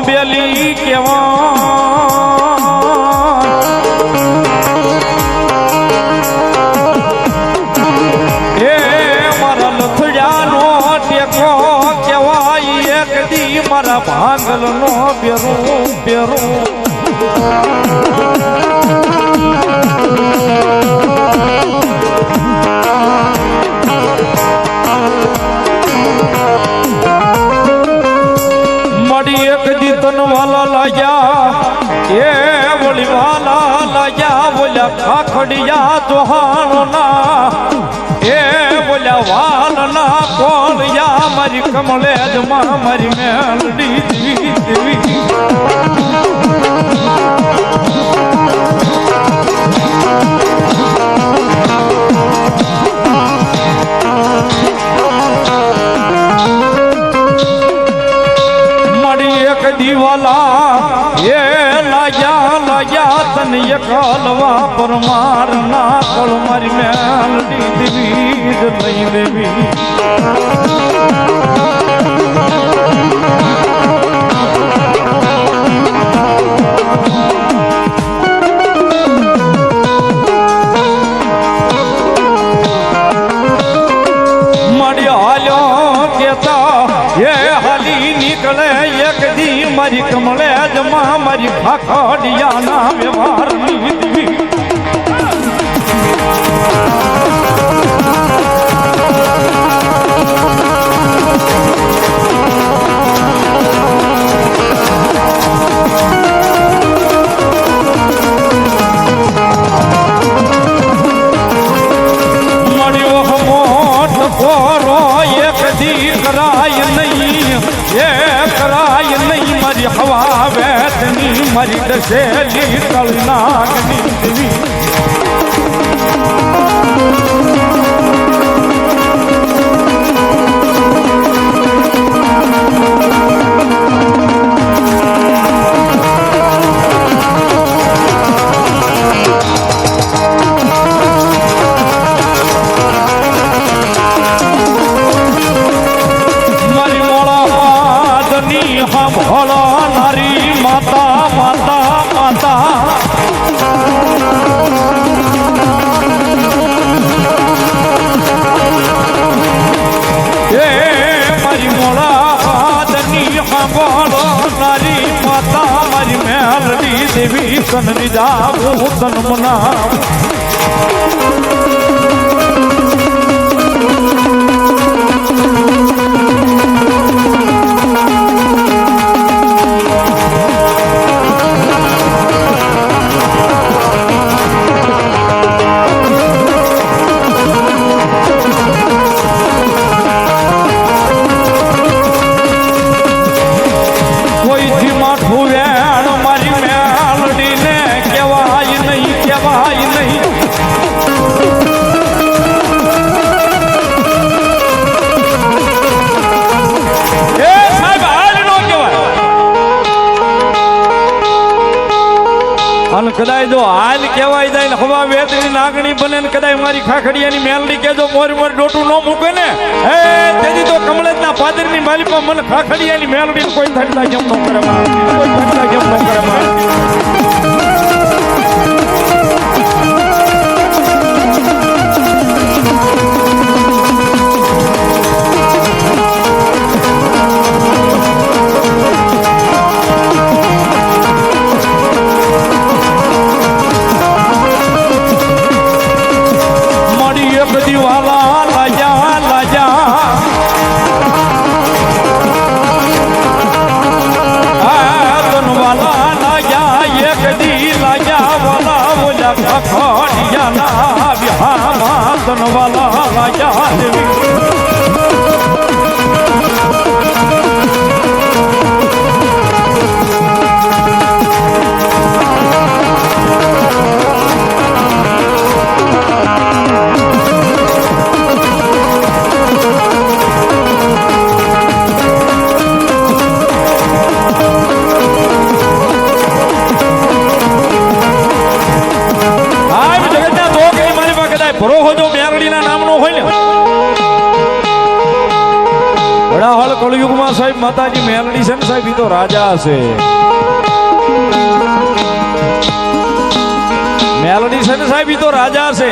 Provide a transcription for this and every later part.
બેલી કેવા એ મારા લથડાનો ટેકો કેવાય એક દી મારા ભાંગલનો બેરું બેરું વાલા લાયા એ બોલી વાલા લાયા બોલ્યા ખાખડિયા જોહાણો ના એ બોલ્યા વાલના કોળિયા મારી કમળે જમા મારી મેલડી દેવી દીવાલા એ લાયા લાયા તને એકલવા પરમાર ના કળ મારી મેલડી દેવી જ લઈ દેવી મારી હાલ્યો કેતા એ હાલી નીકળે એક દી મારી કમળે જમા મારી ખાખડિયા ના વ્યવહાર ની મળ્યો મોટ કોરો એક દી કરાય નહીં એ કરાય નહીં મારી હવા વેતની મારી દસેલી તળનાગની દેવી ભોળો નારી માતા માતા માતા એ મારી મોળાની ભોળો નારી માતા મારી મેલડી દેવી કનની જાવું તન મનાવું કદાચ જો હાલ કહેવાય જાય ને હવા વેતની નાગણી બને ને કદાચ મારી ખાખડિયાની મેલડી કે જો મોર મોર ડોટું ન મૂકે ને હે તેથી તો કમળેજના પાદરની મારી પર મને ખાખડિયાની મેલડી કોઈ થડલા કેમ ન કરે કોઈ થડલા કેમ ન કરે દીવાલા લાજા લાજા તનવાલા લાજા એક દી લાજા વાલા બોલા ખાખડિયા ના વિહામાં તનવાલા લાજા દેવી ભરોહો જો મેરડીના નામનો હોય ને માં સાહેબ માતાજી મેલડી છે ને સાહેબ ઈ તો રાજા હશે. મેલડી છે ને સાહેબ ઈ તો રાજા છે.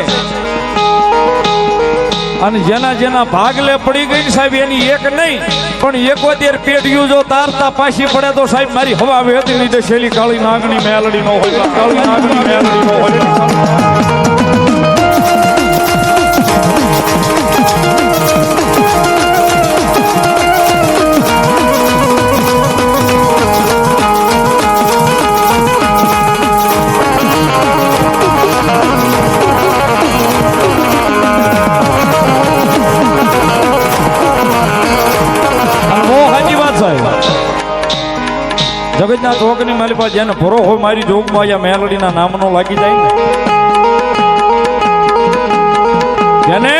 અને જેના જેના ભાગલે પડી ગઈ સાહેબ એની એક નહીં પણ 71 પેઢીઓ જો તારતા પાછી પડે તો સાહેબ મારી હવા વેતી લીધે શેલી કાળી નાગણી મેલડી નો હોય. કાળી નાગણી મેલડી નો હોય. જગતના ચોકની મારી પાસે જેને ભરો હોય મારી જોગમાં યા મેલડીના નામનો લાગી જાય ને જેને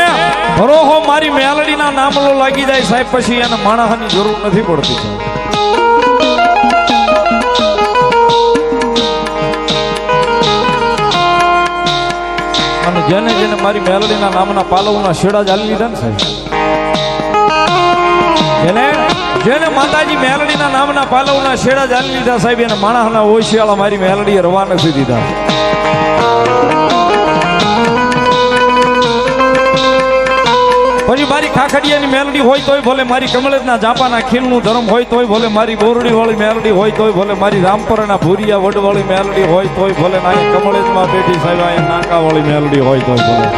ભરો હો મારી મેલડીના નામનો લાગી જાય સાહેબ પછી એને માણસની જરૂર નથી પડતી સાહેબ. અને જેને જેને મારી મેલડીના નામના પાલવના શેડા ચાલી લીધા ને સાહેબ જેને માતાજી મેલડીના નામના પાલવના શેડા જાણી લીધા સાહેબ એને માણસના ઓશિયાળા મારી મેલડીએ રવા નથી દીધા. પછી મારી ખાખડિયાની મેલડી હોય તોય ભલે, મારી કમળેજના જાપાના ખીલનું ધર્મ હોય તોય ભલે, મારી બોરડી વાળી મેલડી હોય તોય ભલે, મારી રામપરાના ભૂરિયા વડવાળી મેલડી હોય તોય ભલે, અહીંયા કમળેજમાં બેઠી સાહેબ અહીંયા નાકા વાળી મેલડી હોય તોય ભલે.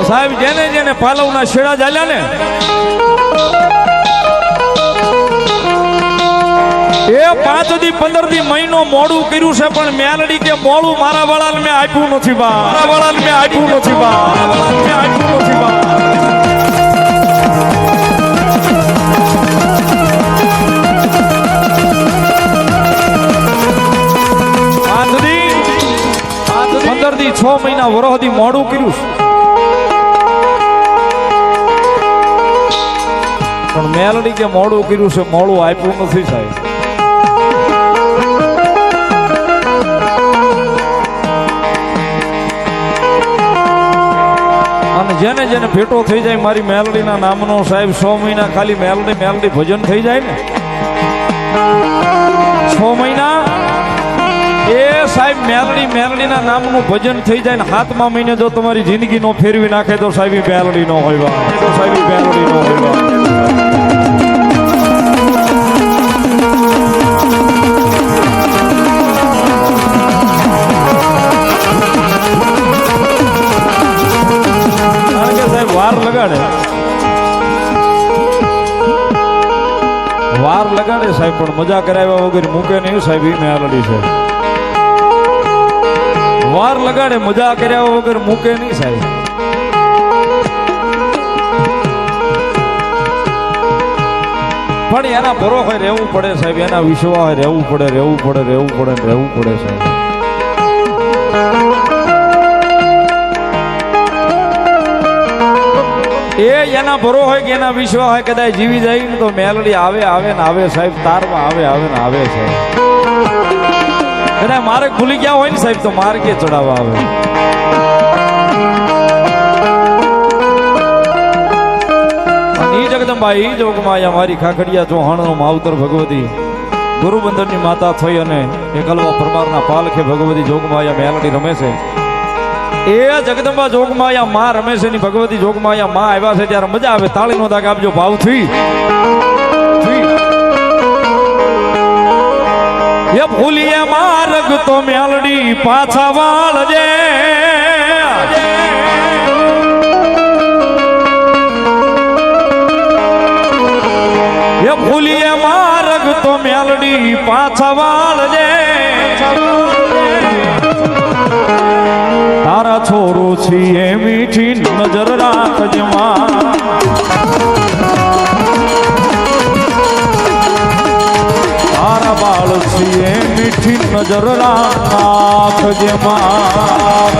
સાહેબ જેને જેને પાલવના શેડા ચાલ્યા ને એ 5 દી 15 દી મહિનો મોડું કર્યું છે પણ મેલડી કે મોડું મારા વાળાને મેં આપ્યું નથી બા. મારા વાળાને મેં આપ્યું નથી બા. મારા વાળાને મેં આપ્યું નથી બા. 15 દી 6 મહિના વરહદી મોડું કર્યું છે પણ મેલડી કે મોડું કર્યું છે મોડું આપ્યું નથી સાહેબ. અને જેને જેને ભેટો થઈ જાય મારી મેલડીના નામનો સાહેબ 6 મહિના ખાલી મેલડી ભજન થઈ જાય ને 6 મહિના એ સાહેબ મેલડીના નામનું ભજન થઈ જાય ને 7મા મહિને જો તમારી જિંદગી નો ફેરવી નાખે તો સાહેબ મેલડી નો હોય. તો સાહેબ મેલડી નો હોય. વાર લગાડે સાહેબ પણ મજા કરાવ્યા વગર મૂકે નહીં સાહેબ. એ મેલડી છે. વાર લગાડે મજા કર્યા વગર મૂકે નહીં સાહેબ. પણ એના ભરોસે રહેવું પડે સાહેબ. એના વિશ્વાસ રહેવું પડે સાહેબ. એ એના ભરો હોય કે એના વિશ્વાસ હોય કદાચ જીવી જાય ને તો મેલડી આવે ને આવે સાહેબ. તારમાં આવે ને આવે સાહેબ. કદાચ માર્ગ ભૂલી ગયા હોય ને સાહેબ તો માર્ગે ચડાવવા આવે. ઈ જગદંબા ઈ જોગમાં મારી ખાખડિયા ચૌહાણનો માવતર ભગવતી ગુરુબંદરની માતા થઈ અને એકલવા પરમારના પાલખે ભગવતી જોગમાયા મેલડી રમે છે. એ જગદંબા જોગમાયા માં રમે છે ની ભગવતી જોગમાયા માં આવ્યા છે ત્યારે મજા આવે. તાળીનો દાગ આપજો ભાવથી. એ ભૂલીએ માર્ગ તો મેલડી પાછા વાળજે. એ ભૂલીએ માર્ગ તો મેલડી પાછા વાળજે. તારા છોરો છીએ મીઠી નજર રાખજે માં. તારા બાળ છીએ મીઠી નજર રાખજે માં.